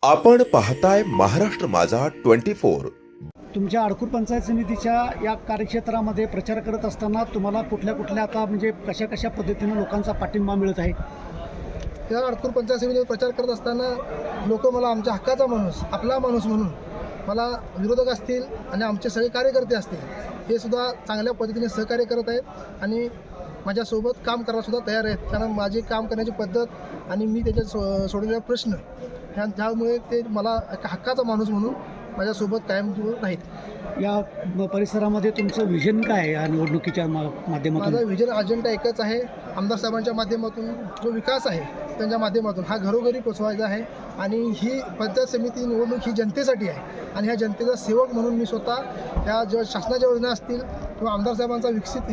आपण पाहताय महाराष्ट्र माझा 24। तुमच्या अडकूर पंचायत समितीच्या या कार्यक्षेत्रामध्ये प्रचार करत असताना तुम्हाला कुठल्या आता म्हणजे कशा पद्धतीने लोकांचा पाठिंबा मिळत आहे? या अडकूर पंचायत समितीवर प्रचार करत असताना लोक मला आमच्या हक्काचा माणूस, आपला माणूस म्हणून मला विरोधक असतील आणि आमचे सगळे कार्यकर्ते असतील हे सुद्धा चांगल्या पद्धतीने सहकार्य करत आहेत आणि माझ्यासोबत काम करायलासुद्धा तयार आहेत. कारण माझी काम करण्याची पद्धत आणि मी त्याच्यात सोडवलेला प्रश्न ज्यामुळे ते मला एक हक्काचा माणूस म्हणून माझ्यासोबत कायम राहील. या परिसरामध्ये तुमचं विजन काय आहे या निवडणुकीच्या माध्यमातून? माझा विजन अजेंडा एकच आहे. आमदार साहेबांच्या माध्यमातून जो विकास आहे त्यांच्या माध्यमातून हा घरोघरी पोचवायचा आहे आणि ही पंचायत समिती निवडणूक ही जनतेसाठी आहे आणि ह्या जनतेचा सेवक म्हणून मी स्वतः या ज्या शासनाच्या योजना असतील किंवा आमदार साहेबांचा विकसित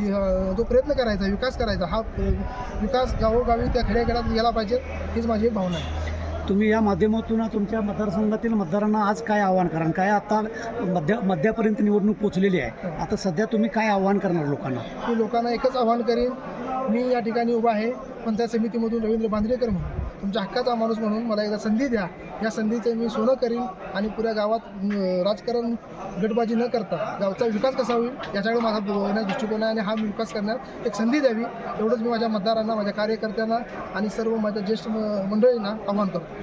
जो प्रयत्न करायचा, विकास करायचा, हा विकास गावोगावी त्या खेड्याखेड्यात गेला पाहिजे हीच माझी एक भावना आहे. तुम्ही या माध्यमातून तुमच्या मतदारसंघातील मतदारांना आज काय आव्हान कराल? काय आता मध्यापर्यंत निवडणूक पोचलेली आहे, आता सध्या तुम्ही काय आव्हान करणार लोकांना? मी लोकांना एकच आव्हान करीन, मी या ठिकाणी उभा आहे पंचायत समितीमधून रवींद्र बांद्रेकर म्हणून, तुमच्या हक्काचा माणूस म्हणून मला एकदा संधी द्या. या संधीचे मी सोनं करीन आणि पुऱ्या गावात राजकारण गटबाजी न करता गावचा विकास कसा होईल याच्याकडे माझा दृष्टिकोन आहे आणि हा विकास करण्यात एक संधी द्यावी एवढंच मी माझ्या मतदारांना, माझ्या कार्यकर्त्यांना आणि सर्व माझ्या ज्येष्ठ मंडळींना आव्हान करतो.